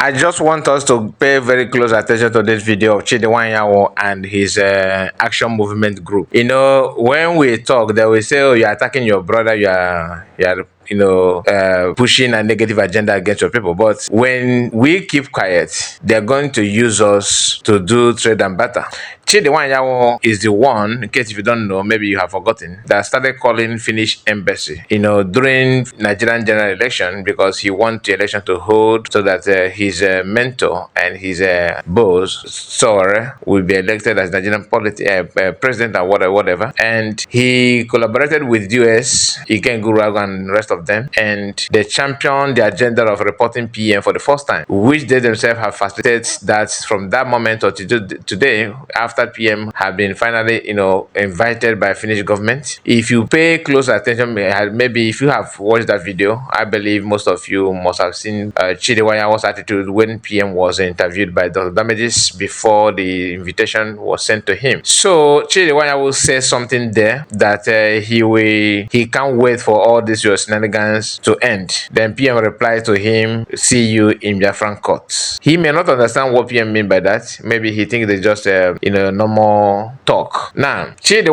I just want us to pay very close attention to this video of Chidi and his action movement group. You know, when we talk, they will say, "Oh, you're attacking your brother. You're pushing a negative agenda against your people." But when we keep quiet, they're going to use us to do trade and barter. Chidi is the one, in case if you don't know, maybe you have forgotten, that started calling Finnish embassy, during Nigerian general election, because he wanted the election to hold so that his mentor and his boss, Sore, will be elected as Nigerian president or whatever. And he collaborated with US, Iken Gurag and the rest of them, and they championed the agenda of reporting PM for the first time, which they themselves have facilitated that from that moment or to today, after PM have been finally, invited by Finnish government. If you pay close attention, maybe if you have watched that video, I believe most of you must have seen Chidi attitude when PM was interviewed by Dr. Damages before the invitation was sent to him. So Chidi will say something there that he can't wait for all this your shenanigans to end. Then PM replied to him, "See you in Biafran court." He may not understand what PM mean by that. Maybe he thinks it's just normal talk. Now, Chidi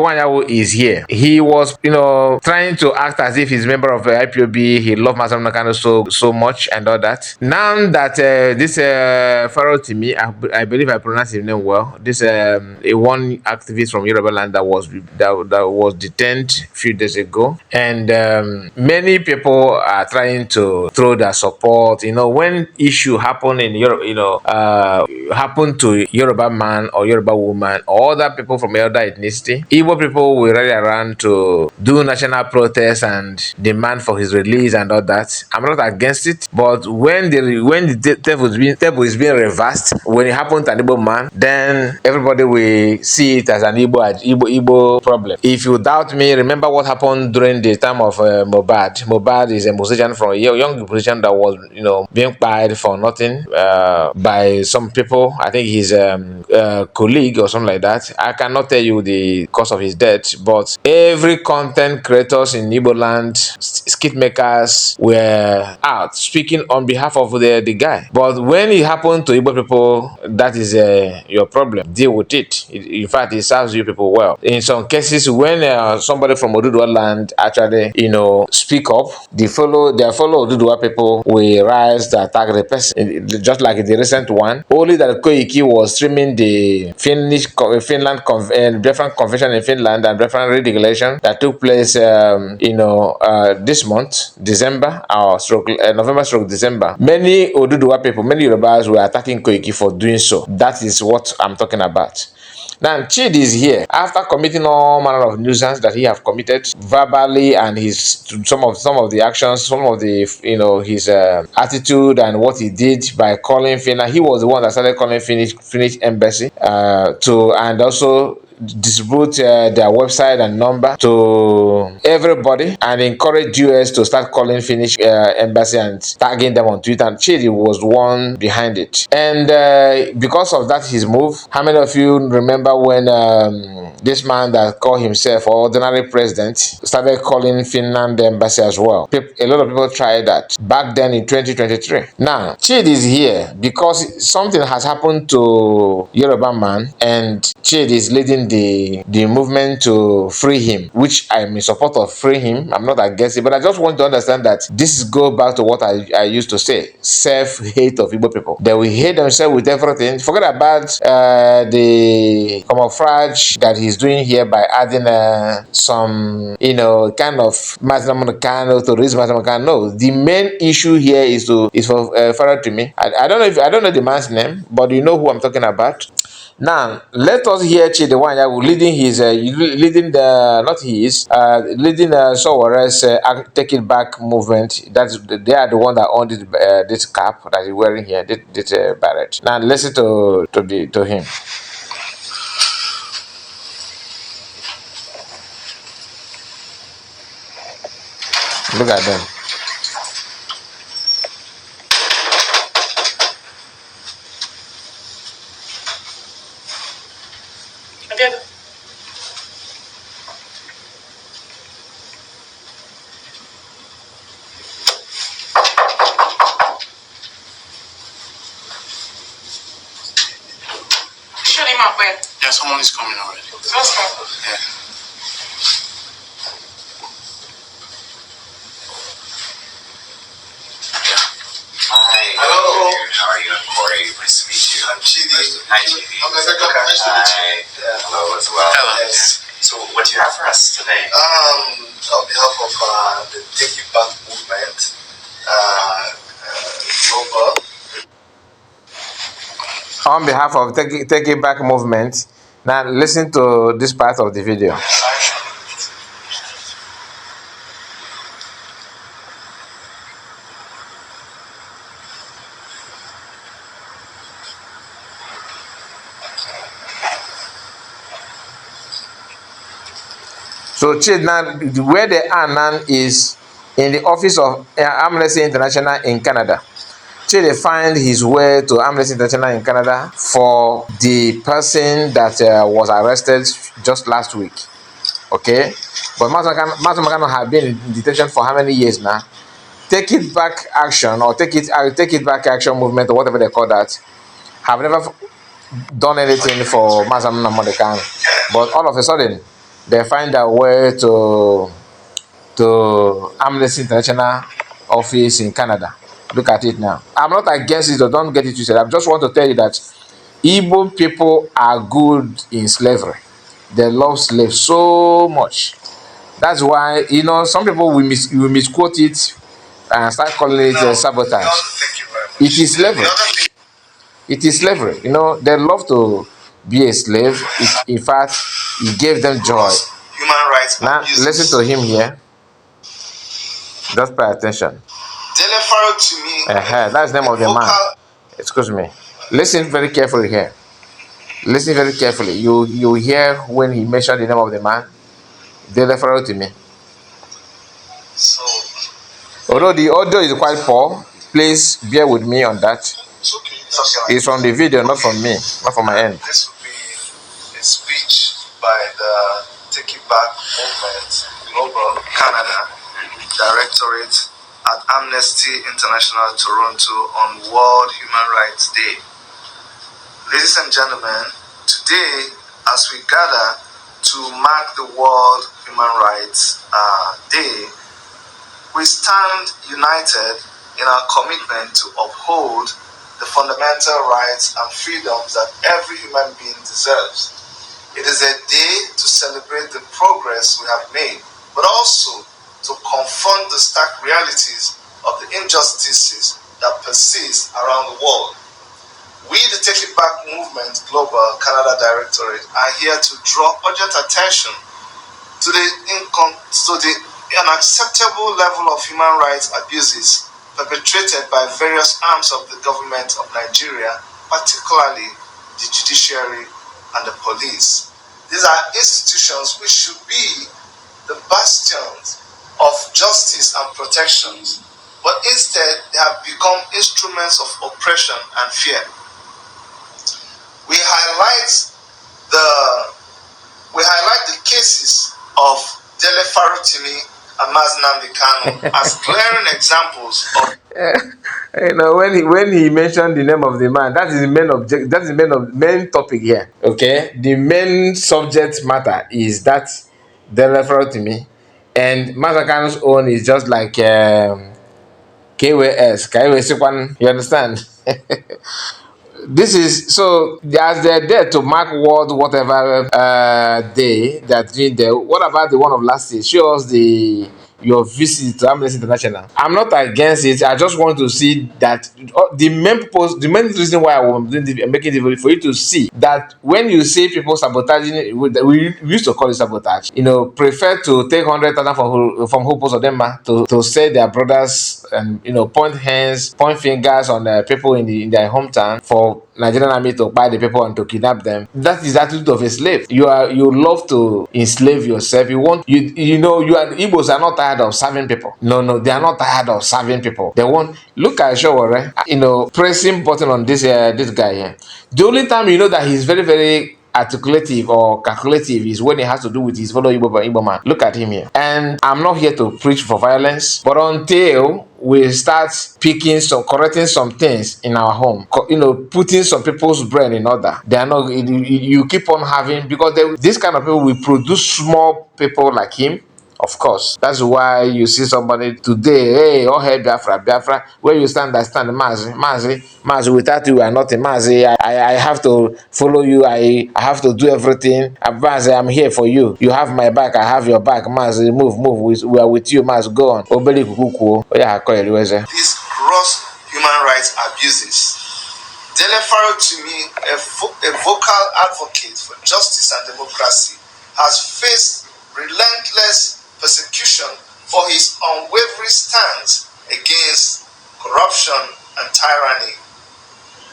is here. He was, trying to act as if he's a member of IPOB. He loved Masam Nakano so much and all that. Now that this Pharaoh Timi, I believe I pronounced his name well. This one activist from Yoruba land that was detained a few days ago, and many people are trying to throw their support. When issue happen in Europe, happen to Yoruba man or Yoruba woman or other people from other ethnicity, Igbo people will rally around to do national protests and demand for his release and all that. I'm not against it, but when the table is being reversed, when it happens to an Igbo man, then everybody will see it as an Igbo problem. If you doubt me, remember what happened during the time of Mohbad. Mohbad is a musician from a young musician that was, being fired for nothing by some people. I think his colleague or something like that. I cannot tell you the cause of his death, but every content creators in Igbo land, skit makers were out speaking on behalf of the guy. But when it happened to Igbo people, that is your problem. Deal with it. In fact, it serves you people well. In some cases, when somebody from Oduduwa land actually, speak up, their fellow Oduduwa people will rise to attack the person. Just like the recent one, only that Koiki was streaming the Finland Biafran Convention in Finland and Biafran regulation that took place, this month, December or November/December. Many Oduduwa people, many Yorubas were attacking Koiki for doing so. That is what I'm talking about. Now, Chidi is here after committing all manner of nuisance that he have committed verbally, and some of the actions, some of the his attitude and what he did by calling Finland. He was the one that started calling Finnish embassy and also distribute their website and number to everybody and encourage US to start calling Finnish embassy and tagging them on Twitter. And Chidi was one behind it. And because of that, his move, how many of you remember when this man that called himself ordinary president started calling Finland embassy as well? A lot of people tried that back then in 2023. Now, Chidi is here because something has happened to Yoruba man, and Chidi is leading the movement to free him, which I'm in support of free him. I'm not against it, but I just want to understand that this goes back to what I used to say: self-hate of Igbo people. They will hate themselves with everything. Forget about the camouflage that he's doing here by adding some, kind of Mazamukano to raise Mazamukano. No, the main issue here is for Farah to me. I don't know the man's name, but you know who I'm talking about. Now, let us hear Chidi leading leading Soware's Take It Back movement. They are the one that owned this cap that he's wearing here, this beret. Now, listen to him. Look at them. up when? Yeah, someone is coming already. Okay. Yeah. Hi. Hello. How are you? I'm Corey. Nice to meet you. I'm Chidi. Hi, Chidi. Nice to meet you. Yeah. Hello as well. Hello. Yes. So, what do you have for us today? On behalf of the Take It Back movement, global. On behalf of Take It Back movement, now listen to this part of the video. So Chidi, now where they are now is in the office of Amnesty International in Canada. Chidi find his way to Amnesty International in Canada for the person that was arrested just last week. Okay, but Master Makano have been in detention for how many years now? Take It Back action or take it back action movement or whatever they call that have never done anything for Master Makano. But all of a sudden they find a way to Amnesty International office in Canada. Look at it now. I'm not against it, or don't get it twisted. I just want to tell you that Igbo people are good in slavery. They love slaves so much. That's why, you know, some people will misquote it and start calling it sabotage. It is slavery. It is slavery. You know, they love to be a slave. In fact, it gave them joy. Human rights. Now, listen to him here. Just pay attention. To me, that's the name of the man. Excuse me. Listen very carefully here. Listen very carefully. You hear when he mentioned the name of the man. They refer to me. So, although the audio is quite poor, please bear with me on that. It's okay. It's from the video, not from me, not from my end. This will be a speech by the Take It Back movement, Global Canada Directorate at Amnesty International Toronto on World Human Rights Day. Ladies and gentlemen, today, as we gather to mark the World Human Rights Day, we stand united in our commitment to uphold the fundamental rights and freedoms that every human being deserves. It is a day to celebrate the progress we have made, but also to confront the stark realities of the injustices that persist around the world. We, the Take It Back Movement Global Canada Directorate, are here to draw urgent attention to the unacceptable level of human rights abuses perpetrated by various arms of the government of Nigeria, particularly the judiciary and the police. These are institutions which should be the bastions of justice and protections, but instead they have become instruments of oppression and fear. We highlight the cases of Dele Farutimi and Mazinamdi Kanu as glaring examples of. You know, when he mentioned the name of the man, that is the main object. That is the main topic here. Okay, the main subject matter is that they refer to me, and Mazakanu's own is just like KWS. You understand? This is so as they're there to mark world whatever day that doing there. What about the one of last year? Show us your visit to Amnesty International. I'm not against it. I just want to see that the main purpose, the main reason why I'm making it for you to see that when you see people sabotaging, we used to call it sabotage. You know, prefer to take 100,000 from whole post of them to say their brothers and point hands, point fingers on people in their hometown for Nigerian army to buy the people and to kidnap them. That is the attitude of a slave. You love to enslave yourself. You Igbos are not tired of serving people. No, they are not tired of serving people. They want look at Showore, pressing button on this guy here. The only time you know that he's very, very articulative or calculative is when it has to do with his fellow Igbo man. Look at him here. And I'm not here to preach for violence, but until we start correcting some things in our home, putting some people's brain in order, they are not. You keep on having, because this kind of people will produce small people like him. Of course, that's why you see somebody today, hey, all hail Biafra, where you stand, I stand, Mazi, without you, are nothing, Mazi, I have to follow you, I have to do everything, Mazi, I'm here for you, you have my back, I have your back, Mazi, move, we are with you, Mazi, go on, Obeli Kukuku, these gross human rights abuses. Delefaro, to me, a vocal advocate for justice and democracy, has faced relentless persecution for his unwavering stance against corruption and tyranny.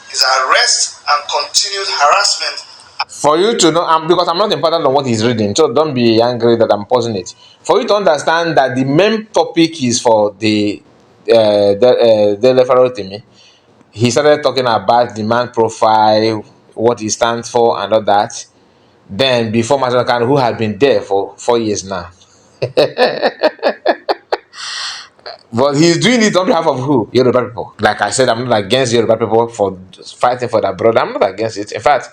His arrest and continued harassment. For you to know, because I'm not important on what he's reading, so don't be angry that I'm pausing it. For you to understand that the main topic is for the referral to me, he started talking about the man profile, what he stands for, and all that. Then, before Master who had been there for 4 years now. But he's doing it on behalf of who? Yoruba people. Like I said, I'm not against Yoruba people for fighting for that brother. I'm not against it. In fact,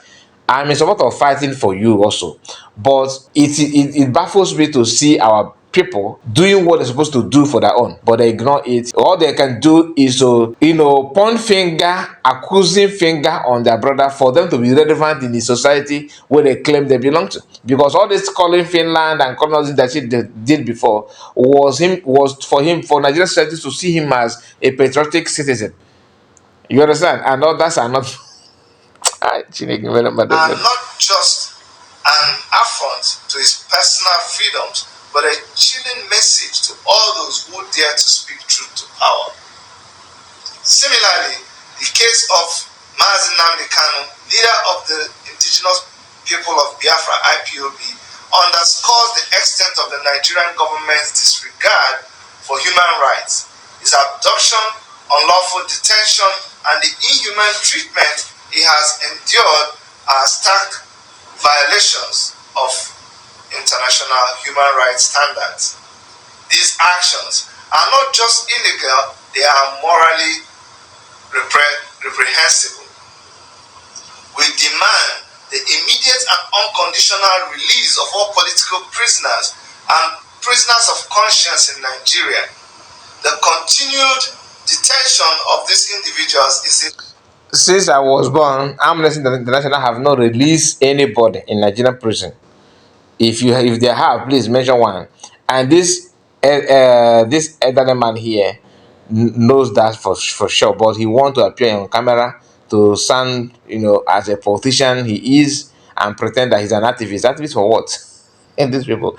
I'm in support of fighting for you also. But it baffles me to see our people doing what they're supposed to do for their own, but they ignore it. All they can do is to, point finger, accusing finger on their brother for them to be relevant in the society where they claim they belong to. Because all this calling Finland and calling that shit they did before was for Nigerian society to see him as a patriotic citizen. You understand? And others are not. Are not just an affront to his personal freedoms, but a chilling message to all those who dare to speak truth to power. Similarly, the case of Mazi Nnamdi Kanu, leader of the indigenous people of Biafra, IPOB, underscores the extent of the Nigerian government's disregard for human rights. His abduction, unlawful detention, and the inhuman treatment he has endured are stark violations of international human rights standards. These actions are not just illegal, they are morally reprehensible. We demand the immediate and unconditional release of all political prisoners and prisoners of conscience in Nigeria. The continued detention of these individuals is a... Since I was born, Amnesty International have not released anybody in Nigerian prison. If they have, please mention one. And this elderly man here knows that for sure, but he wants to appear on camera to sound, as a politician he is, and pretend that he's an activist. Activist for what? And these people.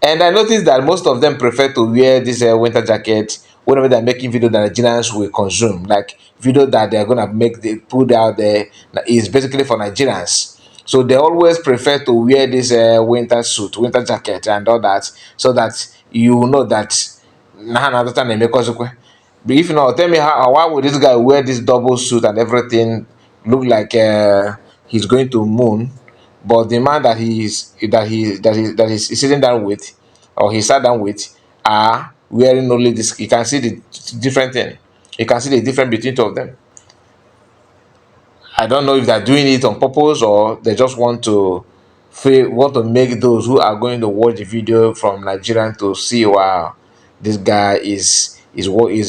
And I noticed that most of them prefer to wear this winter jacket whenever they're making video that Nigerians will consume. Like video that they're gonna they put out there is basically for Nigerians. So they always prefer to wear this winter suit, winter jacket, and all that, so that you know that but if not, tell me why would this guy wear this double suit and everything, look like he's going to moon, but the man that he's sitting down with, or he sat down with, are wearing only this. You can see the different thing. You can see the difference between two of them. I don't know if they're doing it on purpose or they just want to make those who are going to watch the video from Nigeria to see, wow, this guy is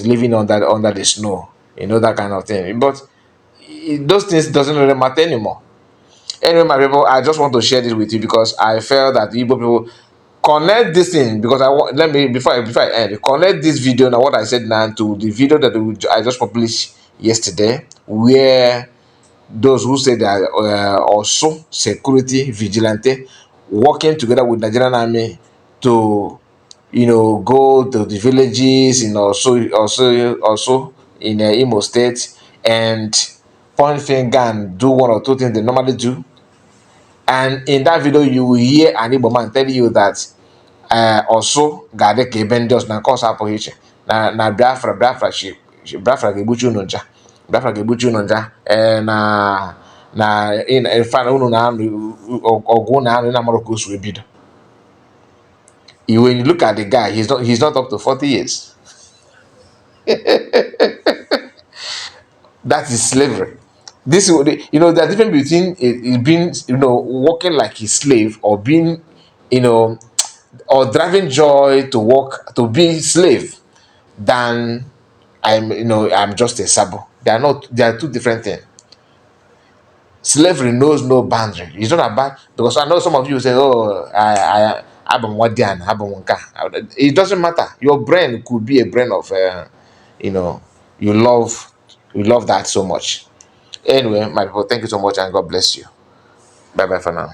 living under the snow, that kind of thing. But those things doesn't really matter anymore. Anyway, my people, I just want to share this with you because I felt that Igbo people connect this thing, because before I end, connect this video now, what I said now, to the video that I just published yesterday, where those who say they are also security vigilante working together with Nigerian army to go to the villages also in Imo State and point finger and do one or two things they normally do. And in that video you will hear an Igbo man telling you that also gade ka ebe ndị ọzọ na nke ọsọ apụghị iche na Biafra ga-egbuchi unu nja, Biafra ga-egbuchi unu nja, na in fact unu na ọgụ na anụ na Morocco so ebido. When you look at the guy, he's not up to 40 years. That is slavery. This the difference between it being working like a slave, or being you know or driving joy to work to be slave, than I'm just a sabo. They are two different things. Slavery knows no boundary. It's not about, because I know some of you say, oh, it doesn't matter. Your brain could be a brain of you know you love that so much. Anyway, my people, thank you so much, and God bless you. Bye bye for now.